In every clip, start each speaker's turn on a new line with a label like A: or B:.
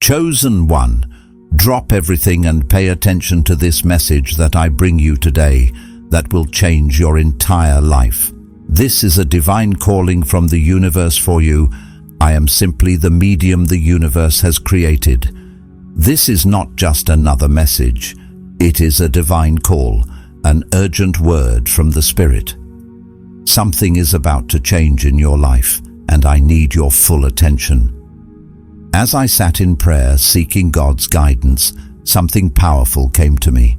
A: Chosen one, drop everything and pay attention to this message that I bring you today that will change your entire life. This is a divine calling from the universe for you. I am simply the medium the universe has created. This is not just another message. It is a divine call, an urgent word from the Spirit. Something is about to change in your life, and I need your full attention. As I sat in prayer seeking God's guidance, something powerful came to me.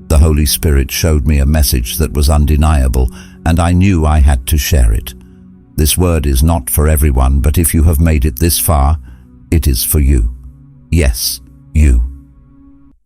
A: The Holy Spirit showed me a message that was undeniable, and I knew I had to share it. This word is not for everyone, but if you have made it this far, it is for you. Yes, you.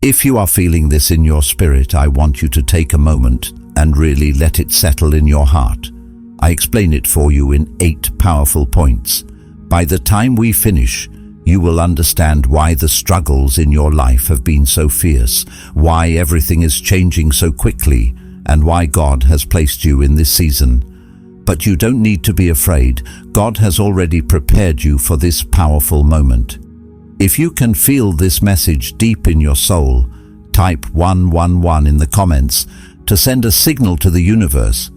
A: If you are feeling this in your spirit, I want you to take a moment and really let it settle in your heart. I explain it for you in 8 powerful points. By the time we finish, you will understand why the struggles in your life have been so fierce, why everything is changing so quickly, and why God has placed you in this season. But you don't need to be afraid. God has already prepared you for this powerful moment. If you can feel this message deep in your soul, type 111 in the comments to send a signal to the universe.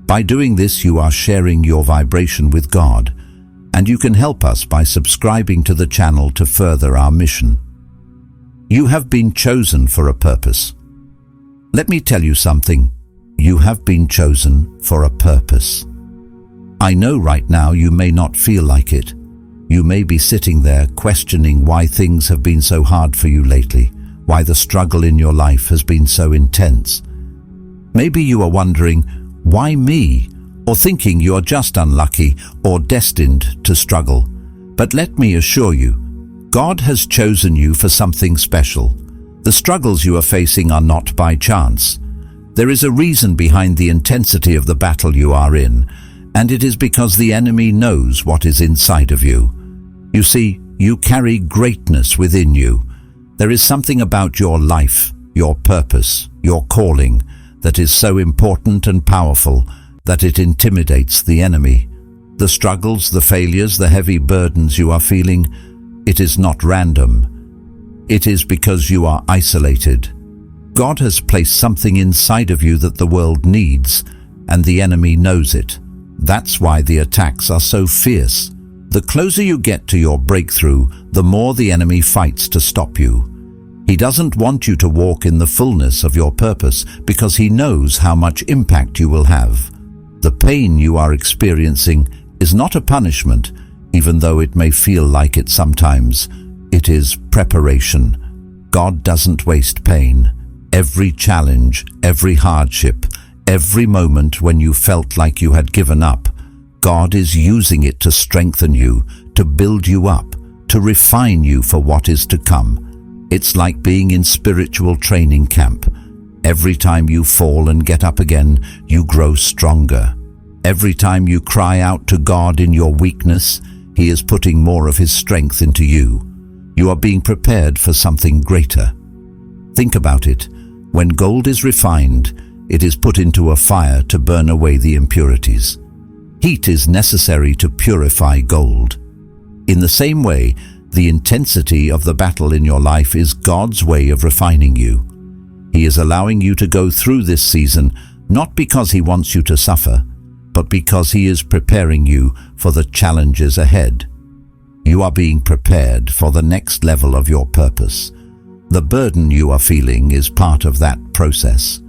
A: By doing this, you are sharing your vibration with God, and you can help us by subscribing to the channel to further our mission. You have been chosen for a purpose. Let me tell you something. You have been chosen for a purpose. I know right now you may not feel like it. You may be sitting there questioning why things have been so hard for you lately, why the struggle in your life has been so intense. Maybe you are wondering, why me? Or thinking you're just unlucky or destined to struggle. But let me assure you, God has chosen you for something special. The struggles you are facing are not by chance. There is a reason behind the intensity of the battle you are in, and it is because the enemy knows what is inside of you. You see, you carry greatness within you. There is something about your life, your purpose, your calling that is so important and powerful that it intimidates the enemy. The struggles, the failures, the heavy burdens you are feeling, it is not random. It is because you are isolated. God has placed something inside of you that the world needs, and the enemy knows it. That's why the attacks are so fierce. The closer you get to your breakthrough, the more the enemy fights to stop you. He doesn't want you to walk in the fullness of your purpose because he knows how much impact you will have. The pain you are experiencing is not a punishment, even though it may feel like it sometimes. It is preparation. God doesn't waste pain. Every challenge, every hardship, every moment when you felt like you had given up, God is using it to strengthen you, to build you up, to refine you for what is to come. It's like being in spiritual training camp. Every time you fall and get up again, you grow stronger. Every time you cry out to God in your weakness, He is putting more of His strength into you. You are being prepared for something greater. Think about it. When gold is refined, it is put into a fire to burn away the impurities. Heat is necessary to purify gold. In the same way, the intensity of the battle in your life is God's way of refining you. He is allowing you to go through this season, not because He wants you to suffer, but because He is preparing you for the challenges ahead. You are being prepared for the next level of your purpose. The burden you are feeling is part of that process.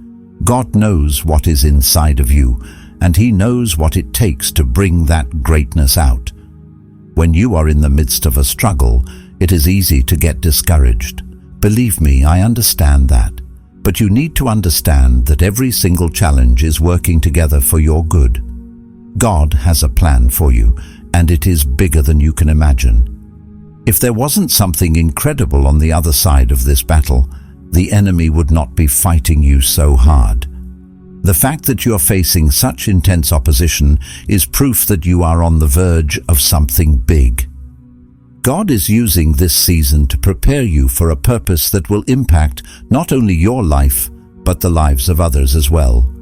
A: God knows what is inside of you, and He knows what it takes to bring that greatness out. When you are in the midst of a struggle, it is easy to get discouraged. Believe me, I understand that. But you need to understand that every single challenge is working together for your good. God has a plan for you, and it is bigger than you can imagine. If there wasn't something incredible on the other side of this battle, the enemy would not be fighting you so hard. The fact that you are facing such intense opposition is proof that you are on the verge of something big. God is using this season to prepare you for a purpose that will impact not only your life, but the lives of others as well.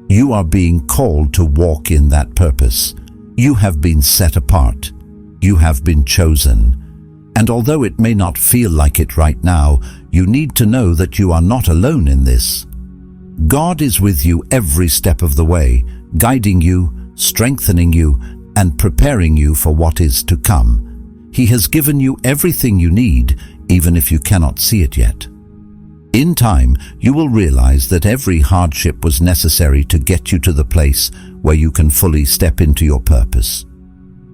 A: You are being called to walk in that purpose. You have been set apart. You have been chosen. And although it may not feel like it right now, you need to know that you are not alone in this. God is with you every step of the way, guiding you, strengthening you, and preparing you for what is to come. He has given you everything you need, even if you cannot see it yet. In time, you will realize that every hardship was necessary to get you to the place where you can fully step into your purpose.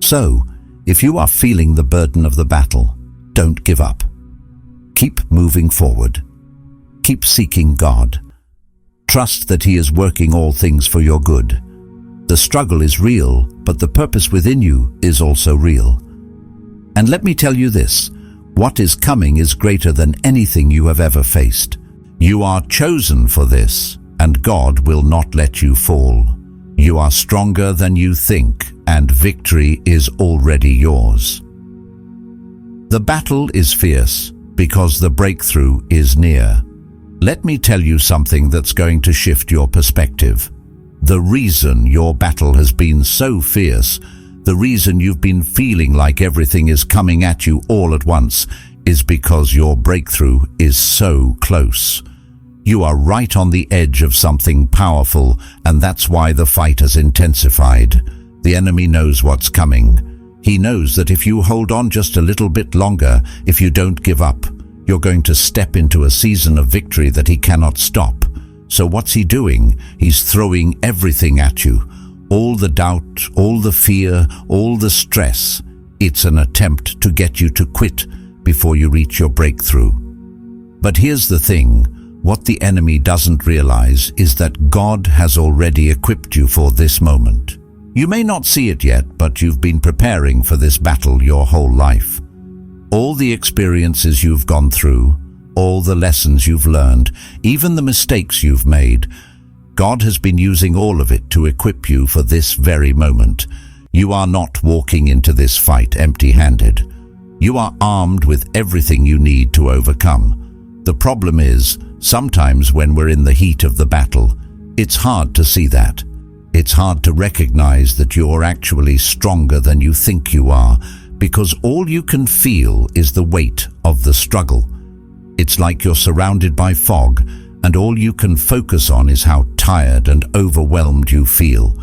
A: So, if you are feeling the burden of the battle, don't give up. Keep moving forward. Keep seeking God. Trust that He is working all things for your good. The struggle is real, but the purpose within you is also real. And let me tell you this, what is coming is greater than anything you have ever faced. You are chosen for this, and God will not let you fall. You are stronger than you think, and victory is already yours. The battle is fierce because the breakthrough is near. Let me tell you something that's going to shift your perspective. The reason your battle has been so fierce, the reason you've been feeling like everything is coming at you all at once, is because your breakthrough is so close. You are right on the edge of something powerful, and that's why the fight has intensified. The enemy knows what's coming. He knows that if you hold on just a little bit longer, if you don't give up, you're going to step into a season of victory that he cannot stop. So what's he doing? He's throwing everything at you. All the doubt, all the fear, all the stress. It's an attempt to get you to quit before you reach your breakthrough. But here's the thing. What the enemy doesn't realize is that God has already equipped you for this moment. You may not see it yet, but you've been preparing for this battle your whole life. All the experiences you've gone through, all the lessons you've learned, even the mistakes you've made, God has been using all of it to equip you for this very moment. You are not walking into this fight empty-handed. You are armed with everything you need to overcome. The problem is, sometimes when we're in the heat of the battle, it's hard to see that. It's hard to recognize that you're actually stronger than you think you are, because all you can feel is the weight of the struggle. It's like you're surrounded by fog, and all you can focus on is how tired and overwhelmed you feel.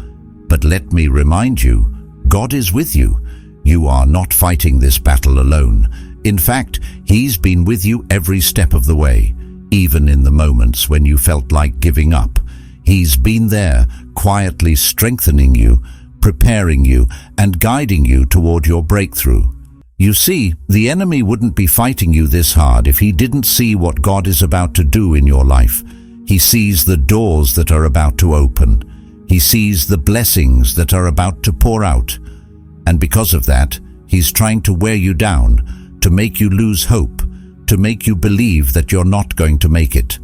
A: But let me remind you, God is with you. You are not fighting this battle alone. In fact, He's been with you every step of the way, even in the moments when you felt like giving up. He's been there, quietly strengthening you, preparing you, and guiding you toward your breakthrough. You see, the enemy wouldn't be fighting you this hard if he didn't see what God is about to do in your life. He sees the doors that are about to open. He sees the blessings that are about to pour out. And because of that, he's trying to wear you down, to make you lose hope, to make you believe that you're not going to make it.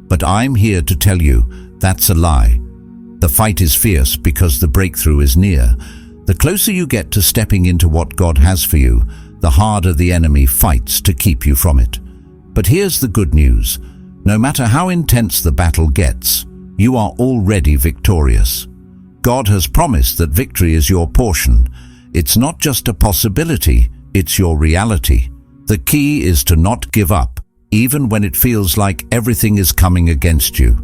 A: But I'm here to tell you, that's a lie. The fight is fierce because the breakthrough is near. The closer you get to stepping into what God has for you, the harder the enemy fights to keep you from it. But here's the good news. No matter how intense the battle gets, you are already victorious. God has promised that victory is your portion. It's not just a possibility, it's your reality. The key is to not give up, even when it feels like everything is coming against you.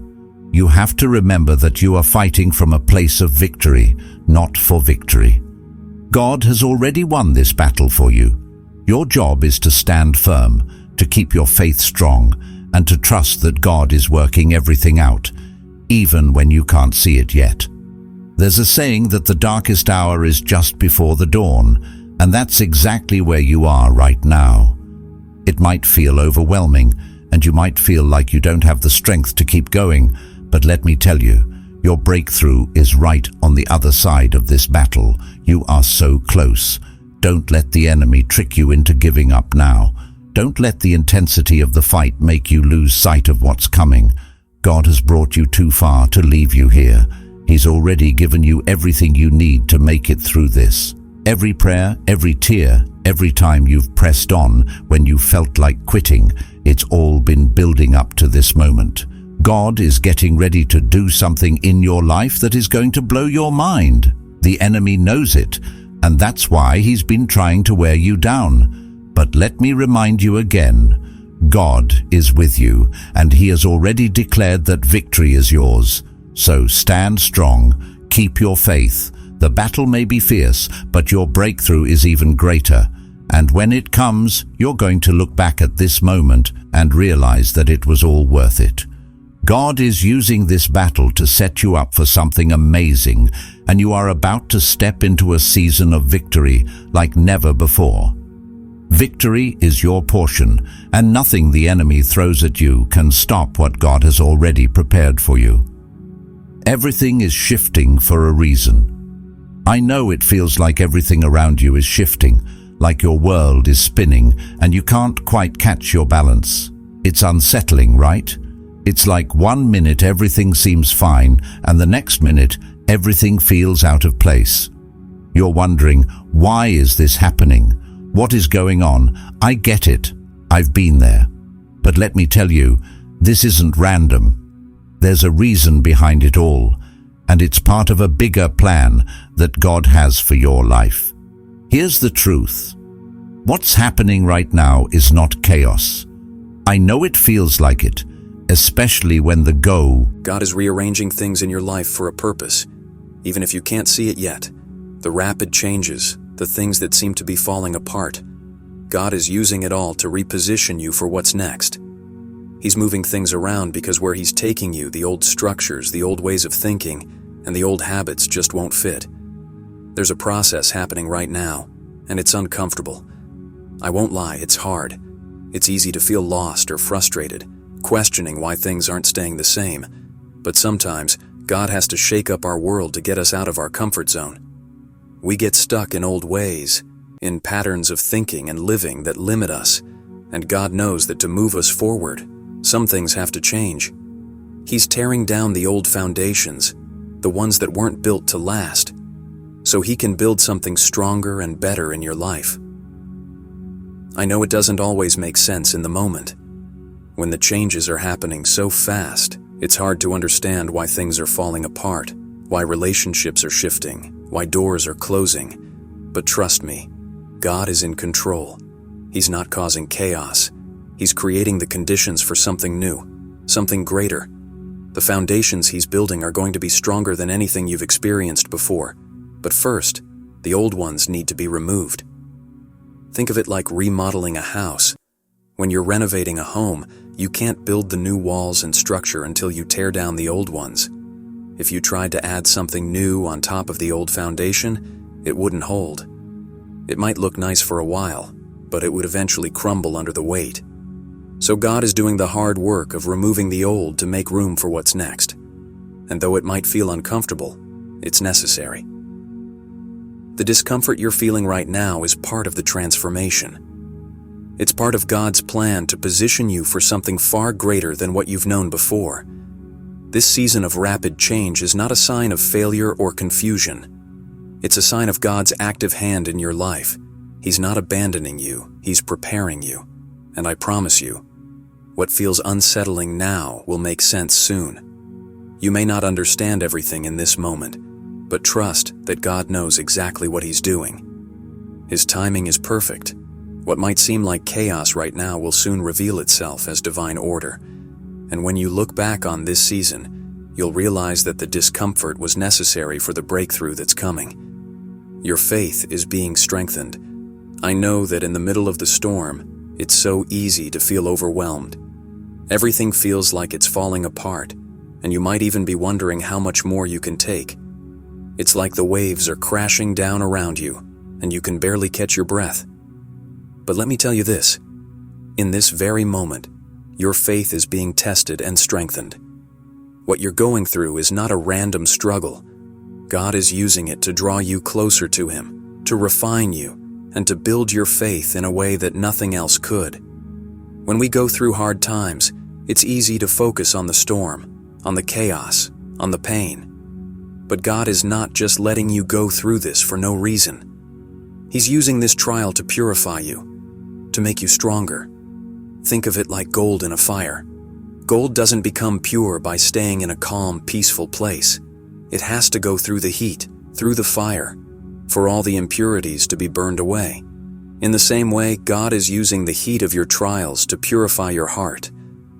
A: You have to remember that you are fighting from a place of victory, not for victory. God has already won this battle for you. Your job is to stand firm, to keep your faith strong, and to trust that God is working everything out, even when you can't see it yet. There's a saying that the darkest hour is just before the dawn, and that's exactly where you are right now. It might feel overwhelming, and you might feel like you don't have the strength to keep going, but let me tell you, your breakthrough is right on the other side of this battle. You are so close. Don't let the enemy trick you into giving up now. Don't let the intensity of the fight make you lose sight of what's coming. God has brought you too far to leave you here. He's already given you everything you need to make it through this. Every prayer, every tear, every time you've pressed on when you felt like quitting, it's all been building up to this moment. God is getting ready to do something in your life that is going to blow your mind. The enemy knows it, and that's why he's been trying to wear you down. But let me remind you again, God is with you, and He has already declared that victory is yours. So stand strong, keep your faith. The battle may be fierce, but your breakthrough is even greater. And when it comes, you're going to look back at this moment and realize that it was all worth it. God is using this battle to set you up for something amazing, and you are about to step into a season of victory like never before. Victory is your portion, and nothing the enemy throws at you can stop what God has already prepared for you. Everything is shifting for a reason. I know it feels like everything around you is shifting, like your world is spinning and you can't quite catch your balance. It's unsettling, right? It's like 1 minute everything seems fine and the next minute everything feels out of place. You're wondering, why is this happening? What is going on? I get it. I've been there. But let me tell you, this isn't random. There's a reason behind it all, and it's part of a bigger plan that God has for your life. Here's the truth. What's happening right now is not chaos. I know it feels like it, especially when
B: God is rearranging things in your life for a purpose, even if you can't see it yet. The rapid changes, the things that seem to be falling apart. God is using it all to reposition you for what's next. He's moving things around because where He's taking you, the old structures, the old ways of thinking, and the old habits just won't fit. There's a process happening right now, and it's uncomfortable. I won't lie, it's hard. It's easy to feel lost or frustrated, questioning why things aren't staying the same. But sometimes, God has to shake up our world to get us out of our comfort zone. We get stuck in old ways, in patterns of thinking and living that limit us, and God knows that to move us forward, some things have to change. He's tearing down the old foundations, the ones that weren't built to last, so He can build something stronger and better in your life. I know it doesn't always make sense in the moment. When the changes are happening so fast, it's hard to understand why things are falling apart, why relationships are shifting, why doors are closing. But trust me, God is in control. He's not causing chaos. He's creating the conditions for something new, something greater. The foundations He's building are going to be stronger than anything you've experienced before. But first, the old ones need to be removed. Think of it like remodeling a house. When you're renovating a home, you can't build the new walls and structure until you tear down the old ones. If you tried to add something new on top of the old foundation, it wouldn't hold. It might look nice for a while, but it would eventually crumble under the weight. So God is doing the hard work of removing the old to make room for what's next. And though it might feel uncomfortable, it's necessary. The discomfort you're feeling right now is part of the transformation. It's part of God's plan to position you for something far greater than what you've known before. This season of rapid change is not a sign of failure or confusion. It's a sign of God's active hand in your life. He's not abandoning you, He's preparing you. And I promise you, what feels unsettling now will make sense soon. You may not understand everything in this moment, but trust that God knows exactly what He's doing. His timing is perfect. What might seem like chaos right now will soon reveal itself as divine order. And when you look back on this season, you'll realize that the discomfort was necessary for the breakthrough that's coming. Your faith is being strengthened. I know that in the middle of the storm, it's so easy to feel overwhelmed. Everything feels like it's falling apart, and you might even be wondering how much more you can take. It's like the waves are crashing down around you, and you can barely catch your breath. But let me tell you this, in this very moment, your faith is being tested and strengthened. What you're going through is not a random struggle. God is using it to draw you closer to Him, to refine you, and to build your faith in a way that nothing else could. When we go through hard times, it's easy to focus on the storm, on the chaos, on the pain. But God is not just letting you go through this for no reason. He's using this trial to purify you, to make you stronger. Think of it like gold in a fire. Gold doesn't become pure by staying in a calm, peaceful place. It has to go through the heat, through the fire, for all the impurities to be burned away. In the same way, God is using the heat of your trials to purify your heart,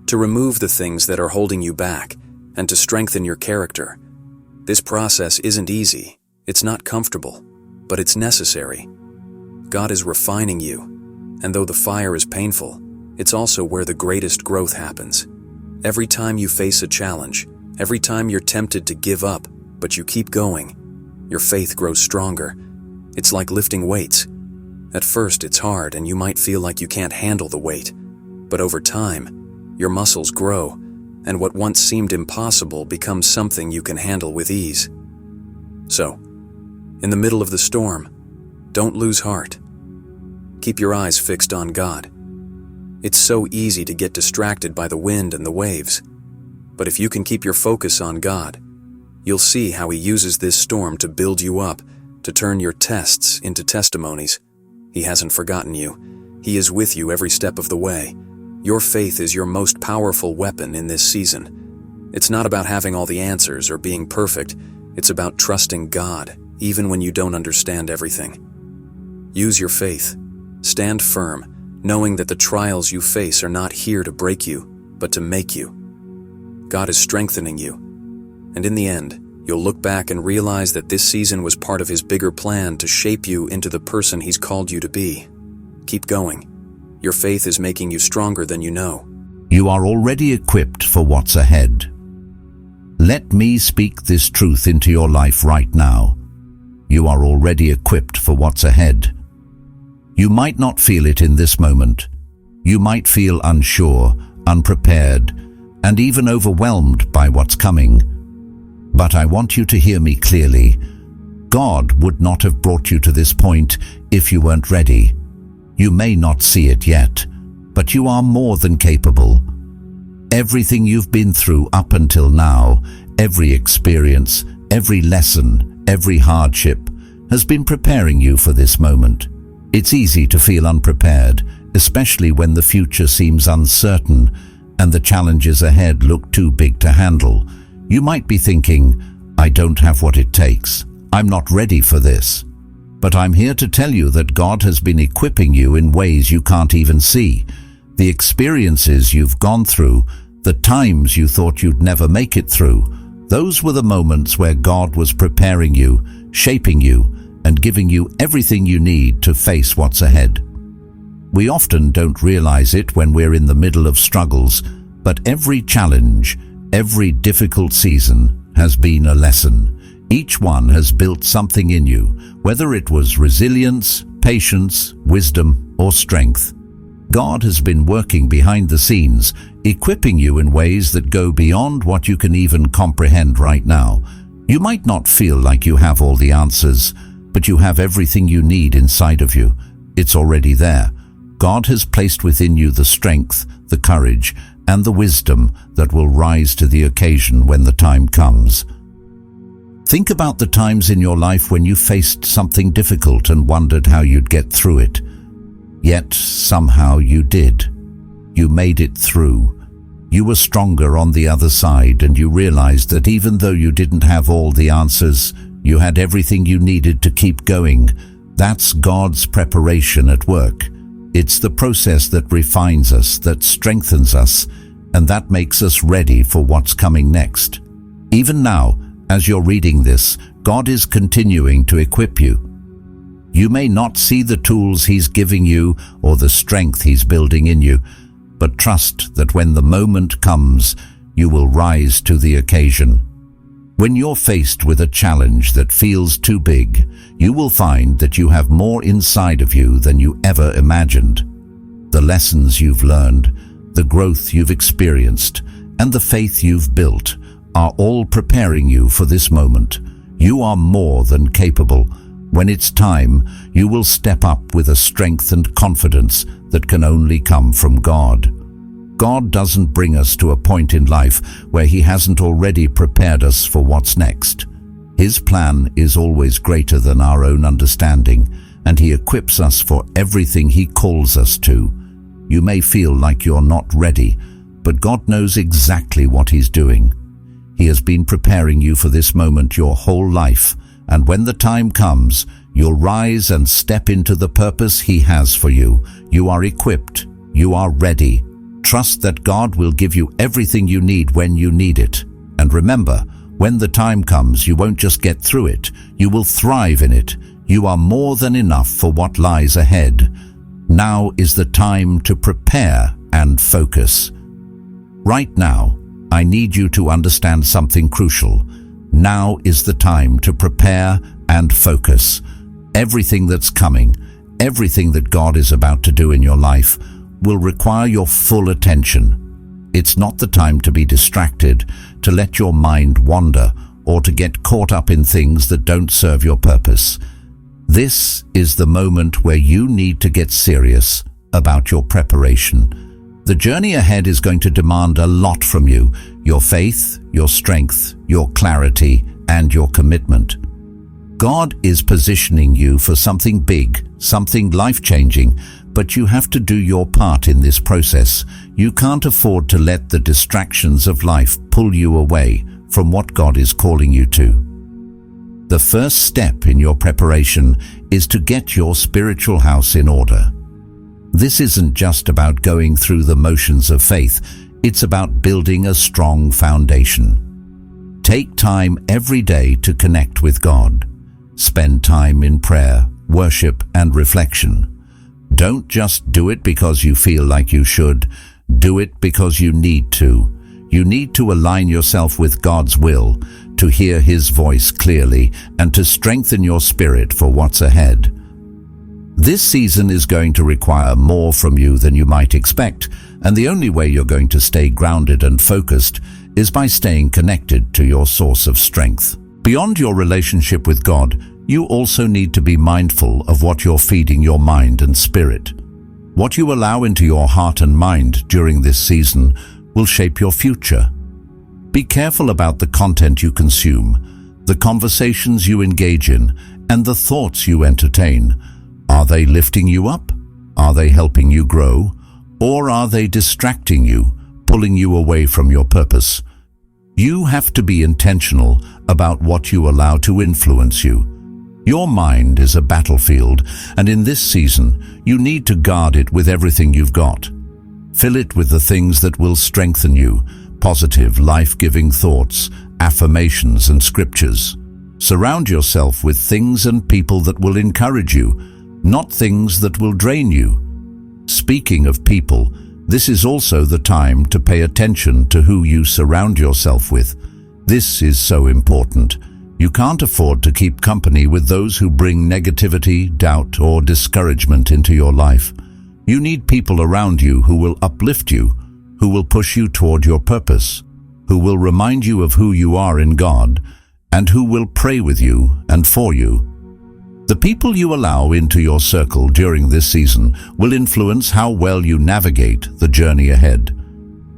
B: to remove the things that are holding you back, and to strengthen your character. This process isn't easy, it's not comfortable, but it's necessary. God is refining you, and though the fire is painful, it's also where the greatest growth happens. Every time you face a challenge, every time you're tempted to give up, but you keep going, your faith grows stronger. It's like lifting weights. At first, it's hard and you might feel like you can't handle the weight, but over time, your muscles grow, and what once seemed impossible becomes something you can handle with ease. So, in the middle of the storm, don't lose heart. Keep your eyes fixed on God. It's so easy to get distracted by the wind and the waves, but if you can keep your focus on God, you'll see how He uses this storm to build you up, to turn your tests into testimonies. He hasn't forgotten you. He is with you every step of the way. Your faith is your most powerful weapon in this season. It's not about having all the answers or being perfect. It's about trusting God, even when you don't understand everything. Use your faith. Stand firm, knowing that the trials you face are not here to break you, but to make you. God is strengthening you. And in the end, you'll look back and realize that this season was part of His bigger plan to shape you into the person He's called you to be. Keep going. Your faith is making you stronger than you know.
A: You are already equipped for what's ahead. Let me speak this truth into your life right now. You are already equipped for what's ahead. You might not feel it in this moment. You might feel unsure, unprepared, and even overwhelmed by what's coming. But I want you to hear me clearly. God would not have brought you to this point if you weren't ready. You may not see it yet, but you are more than capable. Everything you've been through up until now, every experience, every lesson, every hardship, has been preparing you for this moment. It's easy to feel unprepared, especially when the future seems uncertain and the challenges ahead look too big to handle. You might be thinking, I don't have what it takes. I'm not ready for this. But I'm here to tell you that God has been equipping you in ways you can't even see. The experiences you've gone through, the times you thought you'd never make it through, those were the moments where God was preparing you, shaping you, and giving you everything you need to face what's ahead. We often don't realize it when we're in the middle of struggles, but every challenge, every difficult season has been a lesson. Each one has built something in you, whether it was resilience, patience, wisdom, or strength. God has been working behind the scenes, equipping you in ways that go beyond what you can even comprehend right now. You might not feel like you have all the answers, but you have everything you need inside of you. It's already there. God has placed within you the strength, the courage, and the wisdom that will rise to the occasion when the time comes. Think about the times in your life when you faced something difficult and wondered how you'd get through it. Yet somehow you did. You made it through. You were stronger on the other side, and you realized that even though you didn't have all the answers, you had everything you needed to keep going. That's God's preparation at work. It's the process that refines us, that strengthens us, and that makes us ready for what's coming next. Even now, as you're reading this, God is continuing to equip you. You may not see the tools He's giving you or the strength He's building in you, but trust that when the moment comes, you will rise to the occasion. When you're faced with a challenge that feels too big, you will find that you have more inside of you than you ever imagined. The lessons you've learned, the growth you've experienced, and the faith you've built are all preparing you for this moment. You are more than capable. When it's time, you will step up with a strength and confidence that can only come from God. God doesn't bring us to a point in life where He hasn't already prepared us for what's next. His plan is always greater than our own understanding, and He equips us for everything He calls us to. You may feel like you're not ready, but God knows exactly what He's doing. He has been preparing you for this moment your whole life, and when the time comes, You'll rise and step into the purpose He has for you. You are equipped. You are ready. Trust that God will give you everything you need when you need it. And remember, when the time comes, you won't just get through it. You will thrive in it. You are more than enough for what lies ahead. Now is the time to prepare and focus. Right now, I need you to understand something crucial. Now is the time to prepare and focus. Everything that's coming, everything that God is about to do in your life, will require your full attention. It's not the time to be distracted, to let your mind wander, or to get caught up in things that don't serve your purpose. This is the moment where you need to get serious about your preparation. The journey ahead is going to demand a lot from you: your faith, your strength, your clarity, and your commitment. God is positioning you for something big, something life-changing, but you have to do your part in this process. You can't afford to let the distractions of life pull you away from what God is calling you to. The first step in your preparation is to get your spiritual house in order. This isn't just about going through the motions of faith, it's about building a strong foundation. Take time every day to connect with God. Spend time in prayer, worship, and reflection. Don't just do it because you feel like you should. Do it because you need to. You need to align yourself with God's will, to hear His voice clearly, and to strengthen your spirit for what's ahead. This season is going to require more from you than you might expect, and the only way you're going to stay grounded and focused is by staying connected to your source of strength. Beyond your relationship with God, you also need to be mindful of what you're feeding your mind and spirit. What you allow into your heart and mind during this season will shape your future. Be careful about the content you consume, the conversations you engage in, and the thoughts you entertain. Are they lifting you up? Are they helping you grow? Or are they distracting you, pulling you away from your purpose? You have to be intentional about what you allow to influence you. Your mind is a battlefield, and in this season, you need to guard it with everything you've got. Fill it with the things that will strengthen you: positive, life-giving thoughts, affirmations, and scriptures. Surround yourself with things and people that will encourage you, not things that will drain you. Speaking of people, this is also the time to pay attention to who you surround yourself with. This is so important. You can't afford to keep company with those who bring negativity, doubt, or discouragement into your life. You need people around you who will uplift you, who will push you toward your purpose, who will remind you of who you are in God, and who will pray with you and for you. The people you allow into your circle during this season will influence how well you navigate the journey ahead.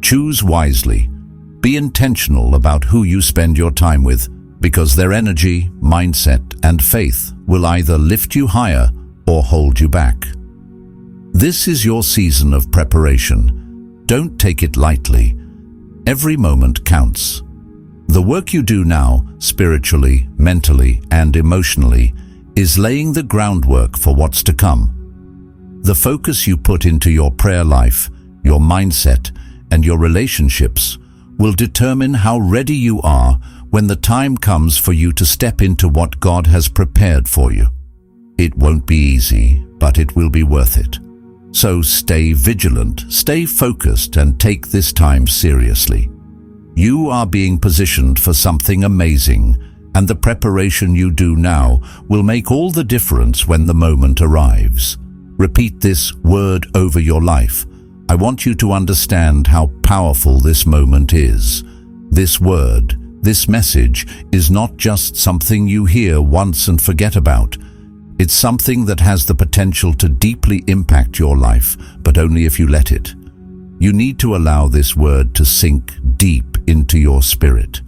A: Choose wisely. Be intentional about who you spend your time with, because their energy, mindset, and faith will either lift you higher or hold you back. This is your season of preparation. Don't take it lightly. Every moment counts. The work you do now, spiritually, mentally, and emotionally, is laying the groundwork for what's to come. The focus you put into your prayer life, your mindset, and your relationships will determine how ready you are when the time comes for you to step into what God has prepared for you. It won't be easy, but it will be worth it. So stay vigilant, stay focused, and take this time seriously. You are being positioned for something amazing, and the preparation you do now will make all the difference when the moment arrives. Repeat this word over your life. I want you to understand how powerful this moment is. This word, this message, is not just something you hear once and forget about. It's something that has the potential to deeply impact your life, but only if you let it. You need to allow this word to sink deep into your spirit.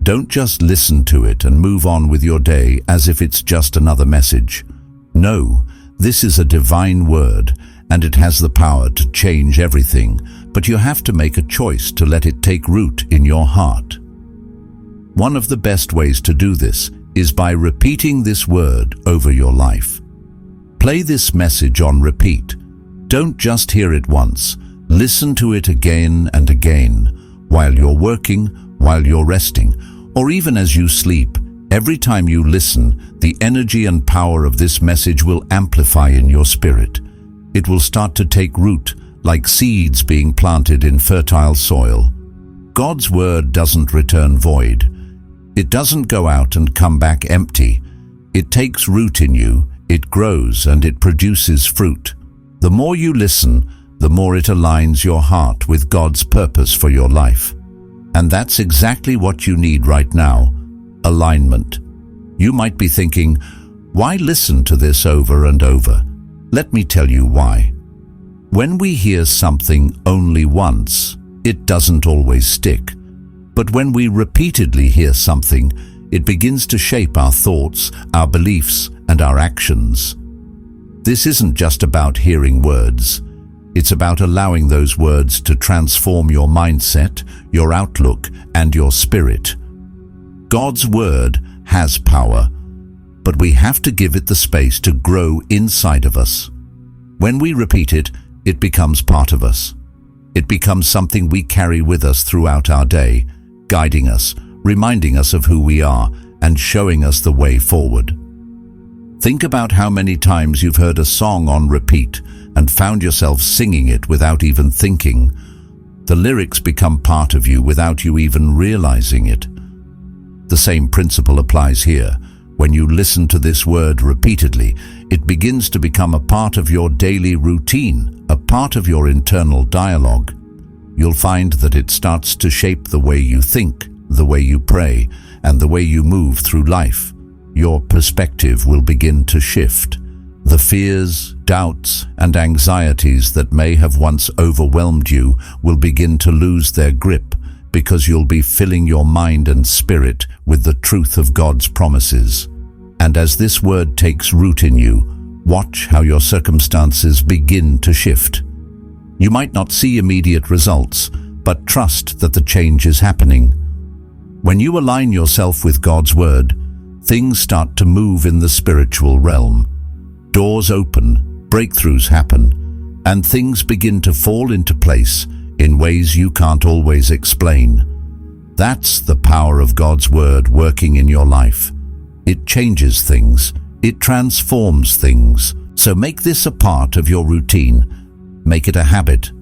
A: Don't just listen to it and move on with your day as if it's just another message. No, this is a divine word, and it has the power to change everything, but you have to make a choice to let it take root in your heart. One of the best ways to do this is by repeating this word over your life. Play this message on repeat. Don't just hear it once. Listen to it again and again, while you're working, while you're resting, or even as you sleep. Every time you listen, the energy and power of this message will amplify in your spirit. It will start to take root, like seeds being planted in fertile soil. God's word doesn't return void. It doesn't go out and come back empty. It takes root in you, it grows, and it produces fruit. The more you listen, the more it aligns your heart with God's purpose for your life. And that's exactly what you need right now: alignment. You might be thinking, why listen to this over and over? Let me tell you why. When we hear something only once, it doesn't always stick. But when we repeatedly hear something, it begins to shape our thoughts, our beliefs, and our actions. This isn't just about hearing words. It's about allowing those words to transform your mindset, your outlook, and your spirit. God's word has power, but we have to give it the space to grow inside of us. When we repeat it, it becomes part of us. It becomes something we carry with us throughout our day, guiding us, reminding us of who we are, and showing us the way forward. Think about how many times you've heard a song on repeat and found yourself singing it without even thinking. The lyrics become part of you without you even realizing it. The same principle applies here. When you listen to this word repeatedly, it begins to become a part of your daily routine, a part of your internal dialogue. You'll find that it starts to shape the way you think, the way you pray, and the way you move through life. Your perspective will begin to shift. The fears, doubts, and anxieties that may have once overwhelmed you will begin to lose their grip, because you'll be filling your mind and spirit with the truth of God's promises. And as this word takes root in you, watch how your circumstances begin to shift. You might not see immediate results, but trust that the change is happening. When you align yourself with God's word, things start to move in the spiritual realm. Doors open, breakthroughs happen, and things begin to fall into place in ways you can't always explain. That's the power of God's word working in your life. It changes things. It transforms things. So make this a part of your routine. Make it a habit.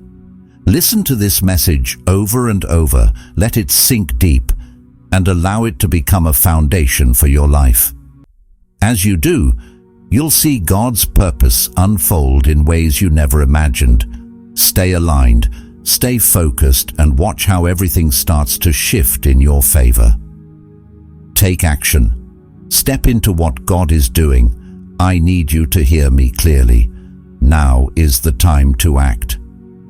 A: Listen to this message over and over. Let it sink deep and allow it to become a foundation for your life. As you do, you'll see God's purpose unfold in ways you never imagined. Stay aligned, stay focused, and watch how everything starts to shift in your favor. Take action. Step into what God is doing. I need you to hear me clearly. Now is the time to act.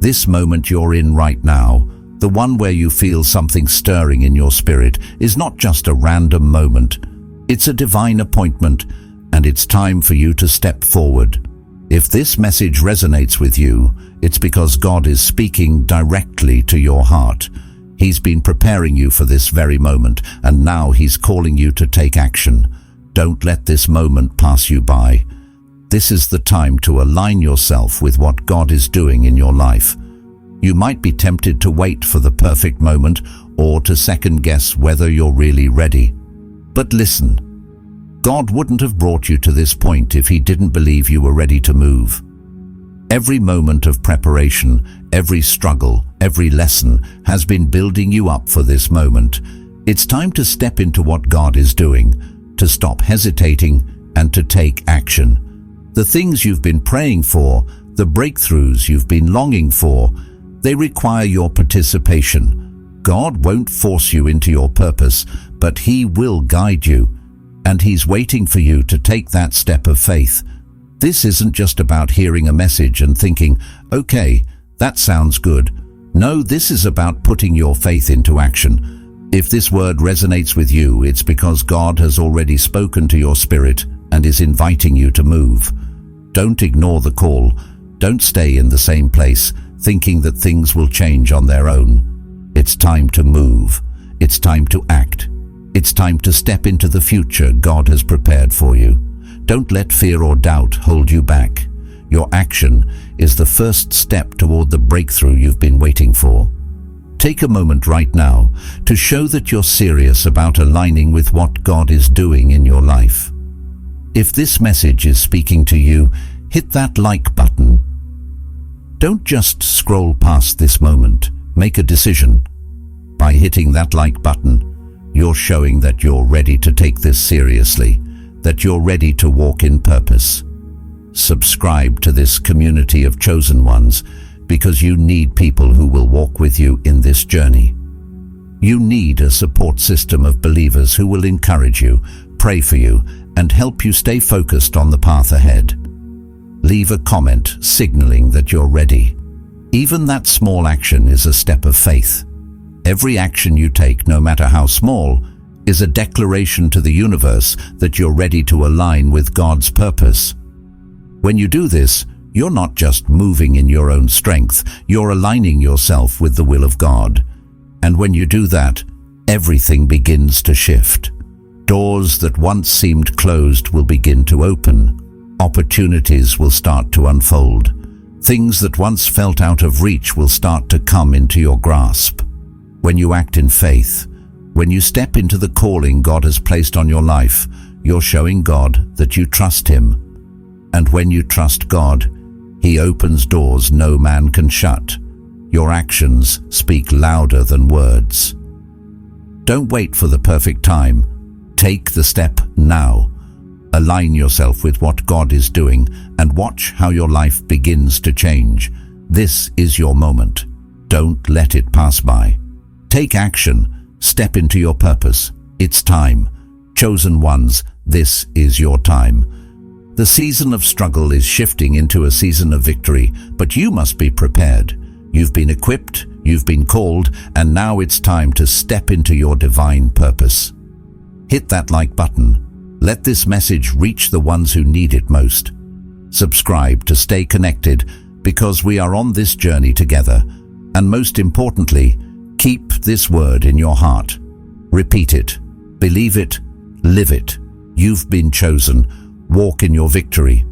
A: This moment you're in right now, the one where you feel something stirring in your spirit, is not just a random moment. It's a divine appointment, and it's time for you to step forward. If this message resonates with you, it's because God is speaking directly to your heart. He's been preparing you for this very moment, and now He's calling you to take action. Don't let this moment pass you by. This is the time to align yourself with what God is doing in your life. You might be tempted to wait for the perfect moment or to second-guess whether you're really ready. But listen, God wouldn't have brought you to this point if He didn't believe you were ready to move. Every moment of preparation, every struggle, every lesson has been building you up for this moment. It's time to step into what God is doing, to stop hesitating and to take action. The things you've been praying for, the breakthroughs you've been longing for, they require your participation. God won't force you into your purpose, but He will guide you, and He's waiting for you to take that step of faith. This isn't just about hearing a message and thinking, okay, that sounds good. No, this is about putting your faith into action. If this word resonates with you, it's because God has already spoken to your spirit and is inviting you to move. Don't ignore the call. Don't stay in the same place, thinking that things will change on their own. It's time to move. It's time to act. It's time to step into the future God has prepared for you. Don't let fear or doubt hold you back. Your action is the first step toward the breakthrough you've been waiting for. Take a moment right now to show that you're serious about aligning with what God is doing in your life. If this message is speaking to you, hit that like button. Don't just scroll past this moment. Make a decision. By hitting that like button, you're showing that you're ready to take this seriously, that you're ready to walk in purpose. Subscribe to this community of chosen ones because you need people who will walk with you in this journey. You need a support system of believers who will encourage you, pray for you, and help you stay focused on the path ahead. Leave a comment signaling that you're ready. Even that small action is a step of faith. Every action you take, no matter how small, is a declaration to the universe that you're ready to align with God's purpose. When you do this, you're not just moving in your own strength, you're aligning yourself with the will of God. And when you do that, everything begins to shift. Doors that once seemed closed will begin to open. Opportunities will start to unfold. Things that once felt out of reach will start to come into your grasp. When you act in faith, when you step into the calling God has placed on your life, you're showing God that you trust Him. And when you trust God, He opens doors no man can shut. Your actions speak louder than words. Don't wait for the perfect time. Take the step now. Align yourself with what God is doing and watch how your life begins to change. This is your moment. Don't let it pass by. Take action. Step into your purpose. It's time. Chosen ones, this is your time. The season of struggle is shifting into a season of victory, but you must be prepared. You've been equipped, you've been called, and now it's time to step into your divine purpose. Hit that like button. Let this message reach the ones who need it most. Subscribe to stay connected because we are on this journey together. And most importantly, keep this word in your heart. Repeat it, believe it, live it. You've been chosen. Walk in your victory.